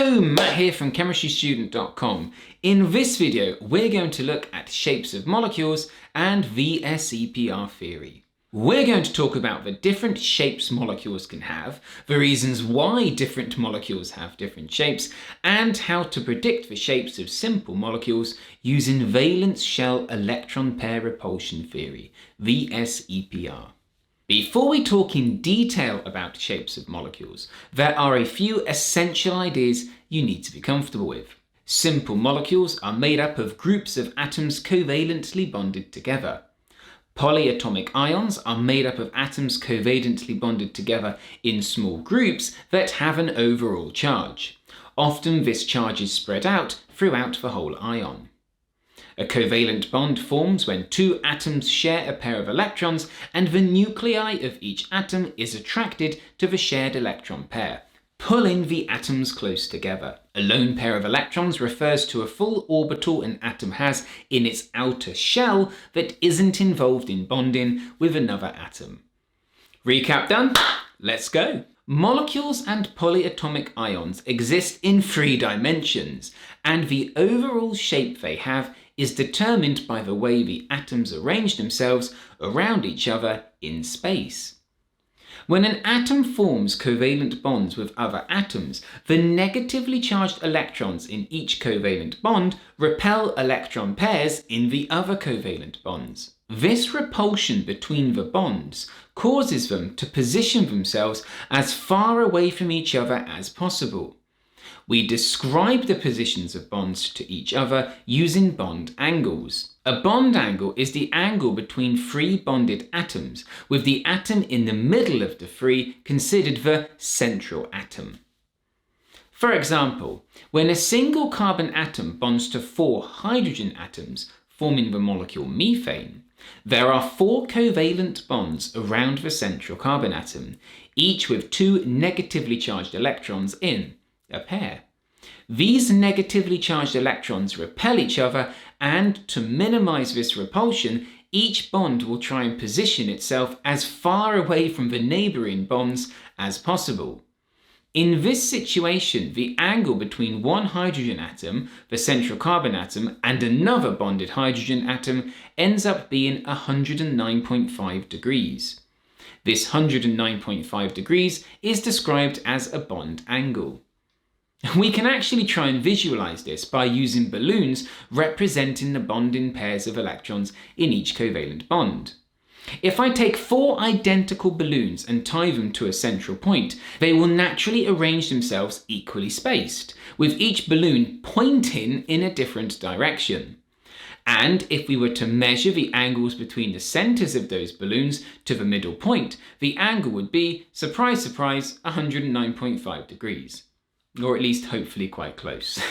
Hello, Matt here from ChemistryStudent.com. In this video, we're going to look at shapes of molecules and VSEPR theory. We're going to talk about the different shapes molecules can have, the reasons why different molecules have different shapes, and how to predict the shapes of simple molecules using valence shell electron pair repulsion theory, VSEPR. Before we talk in detail about shapes of molecules, there are a few essential ideas you need to be comfortable with. Simple molecules are made up of groups of atoms covalently bonded together. Polyatomic ions are made up of atoms covalently bonded together in small groups that have an overall charge. Often this charge is spread out throughout the whole ion. A covalent bond forms when two atoms share a pair of electrons and the nuclei of each atom is attracted to the shared electron pair, pulling the atoms close together. A lone pair of electrons refers to a full orbital an atom has in its outer shell that isn't involved in bonding with another atom. Recap done? Let's go! Molecules and polyatomic ions exist in 3 dimensions, and the overall shape they have is determined by the way the atoms arrange themselves around each other in space. When an atom forms covalent bonds with other atoms, the negatively charged electrons in each covalent bond repel electron pairs in the other covalent bonds. This repulsion between the bonds causes them to position themselves as far away from each other as possible. We describe the positions of bonds to each other using bond angles. A bond angle is the angle between 3 bonded atoms, with the atom in the middle of the 3 considered the central atom. For example, when a single carbon atom bonds to 4 hydrogen atoms, forming the molecule methane, there are 4 covalent bonds around the central carbon atom, each with 2 negatively charged electrons in a pair. These negatively charged electrons repel each other, and to minimize this repulsion, each bond will try and position itself as far away from the neighboring bonds as possible. In this situation, the angle between one hydrogen atom, the central carbon atom, and another bonded hydrogen atom ends up being 109.5 degrees. This 109.5 degrees is described as a bond angle. We can actually try and visualize this by using balloons representing the bonding pairs of electrons in each covalent bond. If I take 4 identical balloons and tie them to a central point, they will naturally arrange themselves equally spaced, with each balloon pointing in a different direction. And if we were to measure the angles between the centers of those balloons to the middle point, the angle would be, surprise, surprise, 109.5 degrees. Or at least hopefully quite close.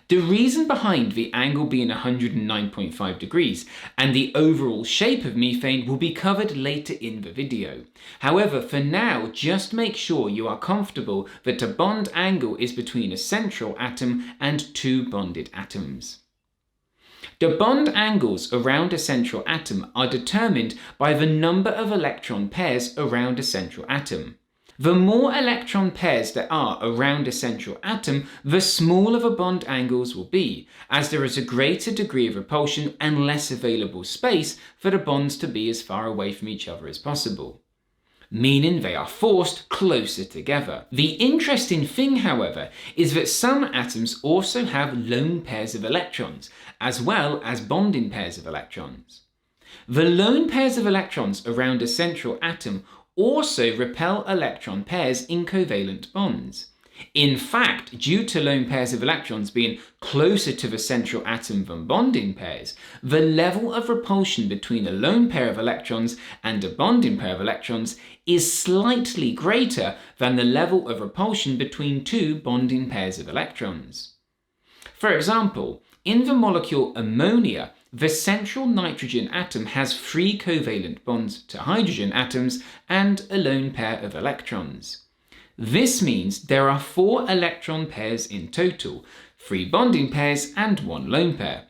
The reason behind the angle being 109.5 degrees and the overall shape of methane will be covered later in the video. However, for now, just make sure you are comfortable that a bond angle is between a central atom and 2 bonded atoms. The bond angles around a central atom are determined by the number of electron pairs around a central atom. The more electron pairs there are around a central atom, the smaller the bond angles will be, as there is a greater degree of repulsion and less available space for the bonds to be as far away from each other as possible, meaning they are forced closer together. The interesting thing, however, is that some atoms also have lone pairs of electrons, as well as bonding pairs of electrons. The lone pairs of electrons around a central atom also repel electron pairs in covalent bonds. In fact, due to lone pairs of electrons being closer to the central atom than bonding pairs, the level of repulsion between a lone pair of electrons and a bonding pair of electrons is slightly greater than the level of repulsion between 2 bonding pairs of electrons. For example, in the molecule ammonia, the central nitrogen atom has 3 covalent bonds to hydrogen atoms and a lone pair of electrons. This means there are 4 electron pairs in total, 3 bonding pairs and 1 lone pair.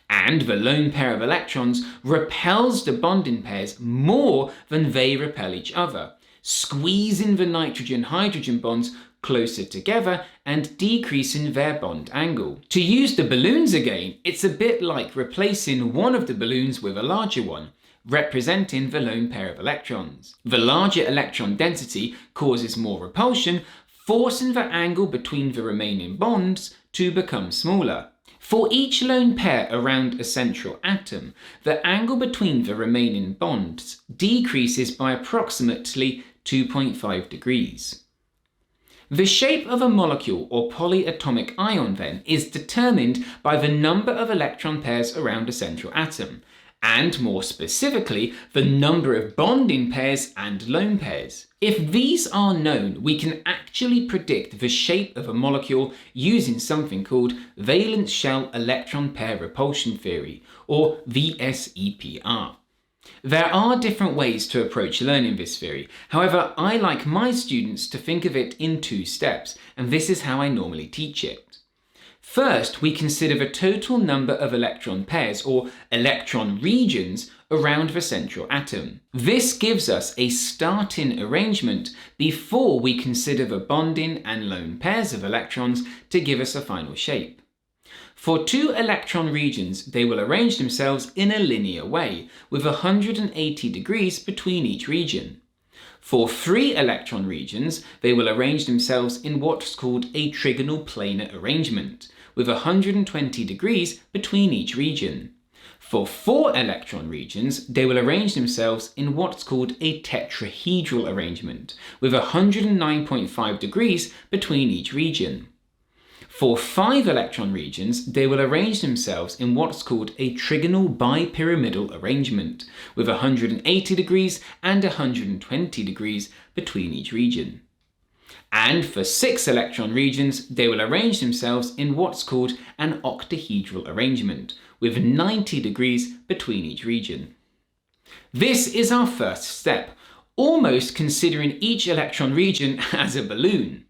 And the lone pair of electrons repels the bonding pairs more than they repel each other. squeezing the nitrogen-hydrogen bonds closer together and decreasing their bond angle. To use the balloons again, it's a bit like replacing one of the balloons with a larger one, representing the lone pair of electrons. The larger electron density causes more repulsion, forcing the angle between the remaining bonds to become smaller. For each lone pair around a central atom, the angle between the remaining bonds decreases by approximately 2.5 degrees. The shape of a molecule or polyatomic ion then is determined by the number of electron pairs around a central atom, and more specifically, the number of bonding pairs and lone pairs. If these are known, we can actually predict the shape of a molecule using something called valence shell electron pair repulsion theory, or VSEPR. There are different ways to approach learning this theory. However, I like my students to think of it in 2 steps, and this is how I normally teach it. First, we consider the total number of electron pairs, or electron regions, around the central atom. This gives us a starting arrangement before we consider the bonding and lone pairs of electrons to give us a final shape. For 2 electron regions, they will arrange themselves in a linear way, with 180 degrees between each region. For 3 electron regions, they will arrange themselves in what's called a trigonal planar arrangement, with 120 degrees between each region. For 4 electron regions, they will arrange themselves in what's called a tetrahedral arrangement, with 109.5 degrees between each region. For 5 electron regions, they will arrange themselves in what's called a trigonal bipyramidal arrangement, with 180 degrees and 120 degrees between each region. And for 6 electron regions, they will arrange themselves in what's called an octahedral arrangement, with 90 degrees between each region. This is our first step, almost considering each electron region as a balloon.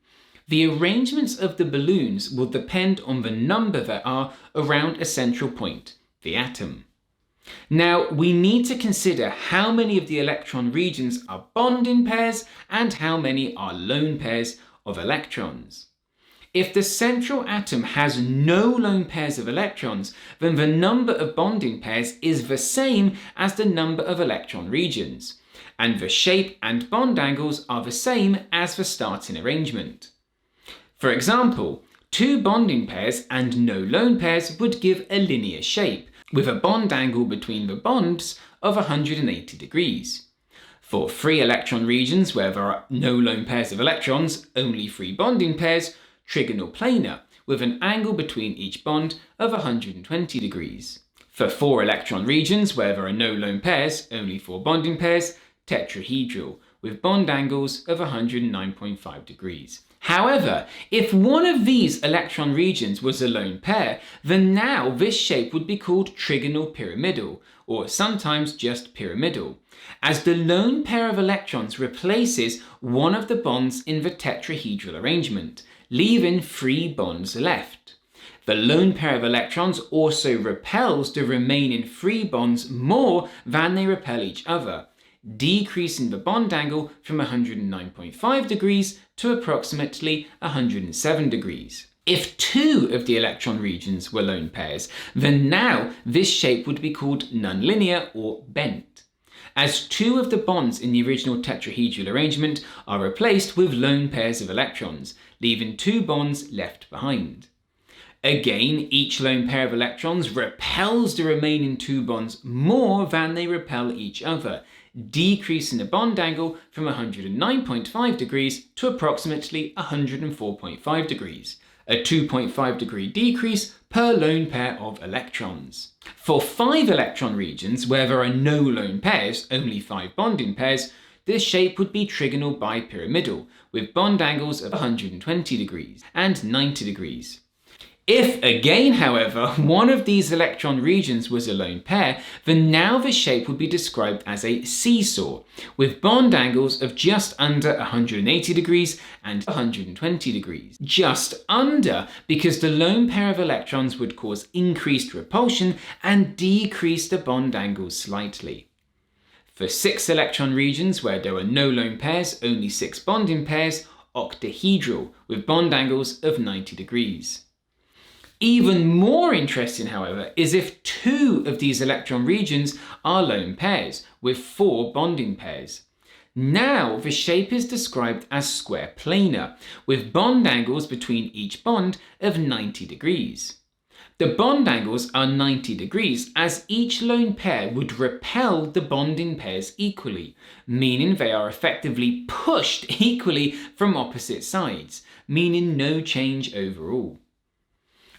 The arrangements of the balloons will depend on the number there are around a central point, the atom. Now, we need to consider how many of the electron regions are bonding pairs and how many are lone pairs of electrons. If the central atom has no lone pairs of electrons, then the number of bonding pairs is the same as the number of electron regions, and the shape and bond angles are the same as the starting arrangement. For example, 2 bonding pairs and no lone pairs would give a linear shape, with a bond angle between the bonds of 180 degrees. For 3 electron regions where there are no lone pairs of electrons, only 3 bonding pairs, trigonal planar, with an angle between each bond of 120 degrees. For 4 electron regions where there are no lone pairs, only 4 bonding pairs, tetrahedral, with bond angles of 109.5 degrees. However, if one of these electron regions was a lone pair, then now this shape would be called trigonal pyramidal, or sometimes just pyramidal, as the lone pair of electrons replaces one of the bonds in the tetrahedral arrangement, leaving 3 bonds left. The lone pair of electrons also repels the remaining 3 bonds more than they repel each other, decreasing the bond angle from 109.5 degrees to approximately 107 degrees. If 2 of the electron regions were lone pairs, then now this shape would be called nonlinear or bent, as 2 of the bonds in the original tetrahedral arrangement are replaced with lone pairs of electrons, leaving 2 bonds left behind. Again, each lone pair of electrons repels the remaining 2 bonds more than they repel each other, decreasing the bond angle from 109.5 degrees to approximately 104.5 degrees, a 2.5 degree decrease per lone pair of electrons. For 5 electron regions where there are no lone pairs, only 5 bonding pairs, this shape would be trigonal bipyramidal, with bond angles of 120 degrees and 90 degrees. If again, however, one of these electron regions was a lone pair, then now the shape would be described as a seesaw, with bond angles of just under 180 degrees and 120 degrees. Just under, because the lone pair of electrons would cause increased repulsion and decrease the bond angles slightly. For 6 electron regions where there are no lone pairs, only 6 bonding pairs, octahedral, with bond angles of 90 degrees. Even more interesting, however, is if 2 of these electron regions are lone pairs, with 4 bonding pairs. Now the shape is described as square planar, with bond angles between each bond of 90 degrees. The bond angles are 90 degrees as each lone pair would repel the bonding pairs equally, meaning they are effectively pushed equally from opposite sides, meaning no change overall.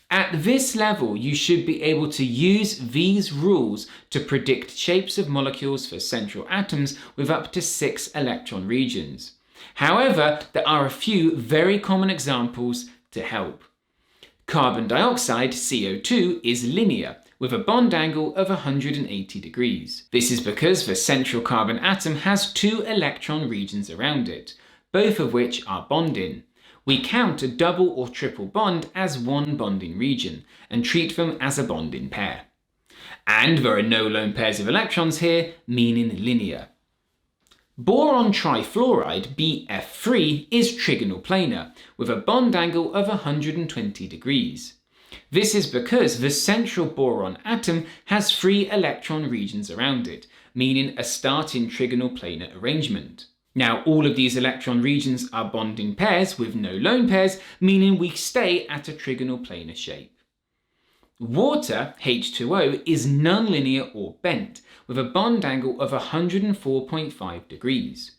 At this level, you should be able to use these rules to predict shapes of molecules for central atoms with up to 6 electron regions. However, there are a few very common examples to help. Carbon dioxide, CO2, is linear, with a bond angle of 180 degrees. This is because the central carbon atom has 2 electron regions around it, both of which are bonding. We count a double or triple bond as one bonding region, and treat them as a bonding pair. And there are no lone pairs of electrons here, meaning linear. Boron trifluoride, BF3, is trigonal planar, with a bond angle of 120 degrees. This is because the central boron atom has 3 electron regions around it, meaning a starting trigonal planar arrangement. Now, all of these electron regions are bonding pairs with no lone pairs, meaning we stay at a trigonal planar shape. Water, H2O, is nonlinear or bent, with a bond angle of 104.5 degrees.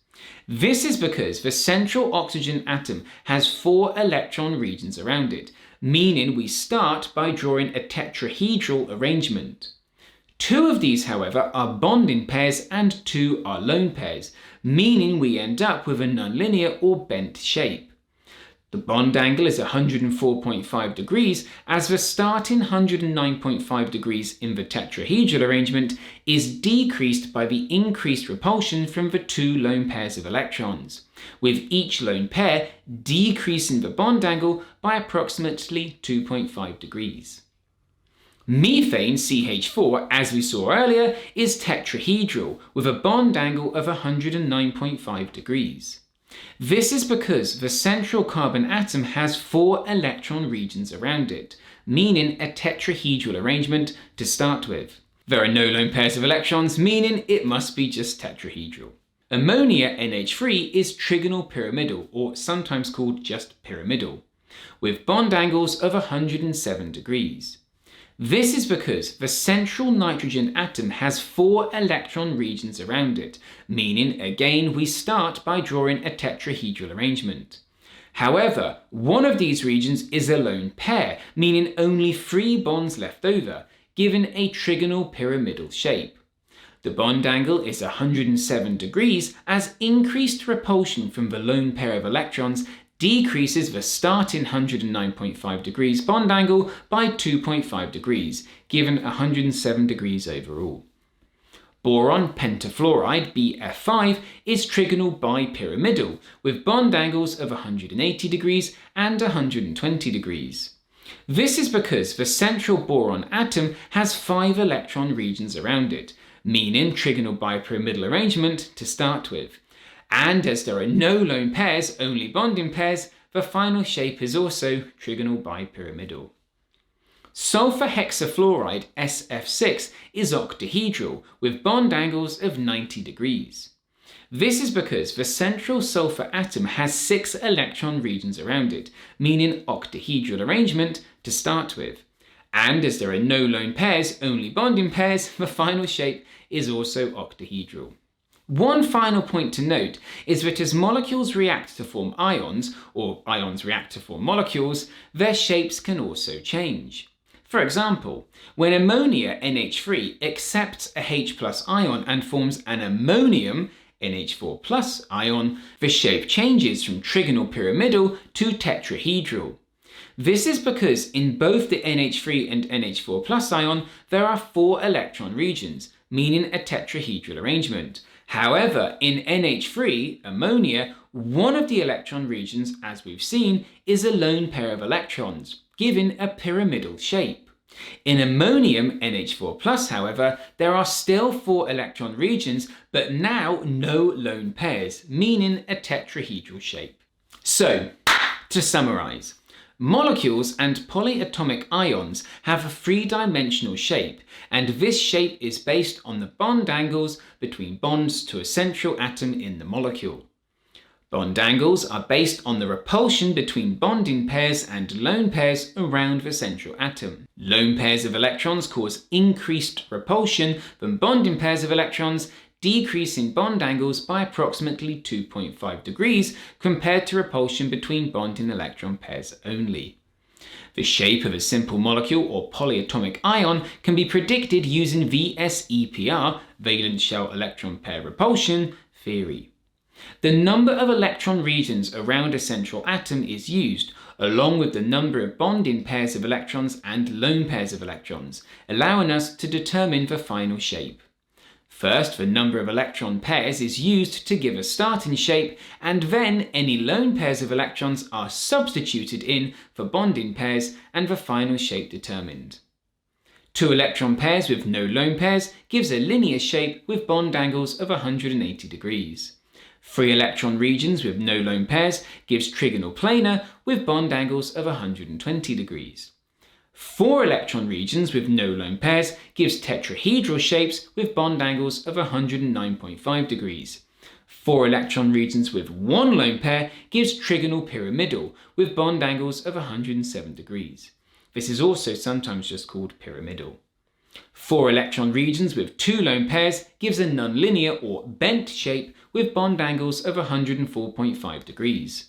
This is because the central oxygen atom has 4 electron regions around it, meaning we start by drawing a tetrahedral arrangement. 2 of these, however, are bonding pairs and 2 are lone pairs, meaning we end up with a nonlinear or bent shape. The bond angle is 104.5 degrees as the starting 109.5 degrees in the tetrahedral arrangement is decreased by the increased repulsion from the 2 lone pairs of electrons, with each lone pair decreasing the bond angle by approximately 2.5 degrees. Methane, CH4, as we saw earlier, is tetrahedral with a bond angle of 109.5 degrees. This is because the central carbon atom has 4 electron regions around it, meaning a tetrahedral arrangement to start with. There are no lone pairs of electrons, meaning it must be just tetrahedral. Ammonia, NH3, is trigonal pyramidal, or sometimes called just pyramidal, with bond angles of 107 degrees. This is because the central nitrogen atom has 4 electron regions around it, meaning again we start by drawing a tetrahedral arrangement. However, one of these regions is a lone pair, meaning only 3 bonds left over, giving a trigonal pyramidal shape. The bond angle is 107 degrees as increased repulsion from the lone pair of electrons decreases the starting 109.5 degrees bond angle by 2.5 degrees, giving 107 degrees overall. Boron, Pentafluoride, BF5, is trigonal bipyramidal, with bond angles of 180 degrees and 120 degrees. This is because the central boron atom has 5 electron regions around it, meaning trigonal bipyramidal arrangement to start with. And as there are no lone pairs, only bonding pairs, the final shape is also trigonal bipyramidal. Sulfur hexafluoride, SF6, is octahedral, with bond angles of 90 degrees. This is because the central sulfur atom has 6 electron regions around it, meaning octahedral arrangement to start with. And as there are no lone pairs, only bonding pairs, the final shape is also octahedral. One final point to note is that as molecules react to form ions, or ions react to form molecules, their shapes can also change. For example, when ammonia, NH3, accepts a H+ ion and forms an ammonium, NH4+ ion, the shape changes from trigonal pyramidal to tetrahedral. This is because in both the NH3 and NH4+ ion, there are 4 electron regions, meaning a tetrahedral arrangement. However, in NH3, ammonia, one of the electron regions, as we've seen, is a lone pair of electrons, giving a pyramidal shape. In ammonium NH4+, however, there are still 4 electron regions, but now no lone pairs, meaning a tetrahedral shape. So, to summarize, molecules and polyatomic ions have a 3-dimensional shape, and this shape is based on the bond angles between bonds to a central atom in the molecule. Bond angles are based on the repulsion between bonding pairs and lone pairs around the central atom. Lone pairs of electrons cause increased repulsion than bonding pairs of electrons, decreasing bond angles by approximately 2.5 degrees compared to repulsion between bonding electron pairs only. The shape of a simple molecule or polyatomic ion can be predicted using VSEPR, valence shell electron pair repulsion, theory. The number of electron regions around a central atom is used, along with the number of bonding pairs of electrons and lone pairs of electrons, allowing us to determine the final shape. First, the number of electron pairs is used to give a starting shape, and then any lone pairs of electrons are substituted in for bonding pairs and the final shape determined. 2 electron pairs with no lone pairs gives a linear shape with bond angles of 180 degrees. 3 electron regions with no lone pairs gives trigonal planar with bond angles of 120 degrees. 4 electron regions with no lone pairs gives tetrahedral shapes with bond angles of 109.5 degrees. 4 electron regions with 1 lone pair gives trigonal pyramidal with bond angles of 107 degrees. This is also sometimes just called pyramidal. 4 electron regions with 2 lone pairs gives a nonlinear or bent shape with bond angles of 104.5 degrees.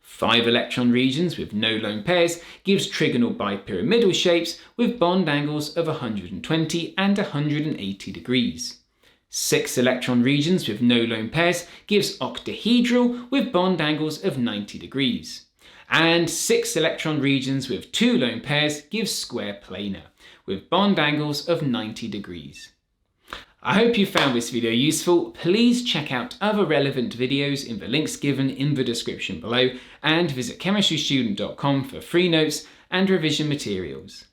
5 electron regions with no lone pairs gives trigonal bipyramidal shapes with bond angles of 120 and 180 degrees. 6 electron regions with no lone pairs gives octahedral with bond angles of 90 degrees. And 6 electron regions with 2 lone pairs gives square planar with bond angles of 90 degrees. I hope you found this video useful. Please check out other relevant videos in the links given in the description below, and visit chemistrystudent.com for free notes and revision materials.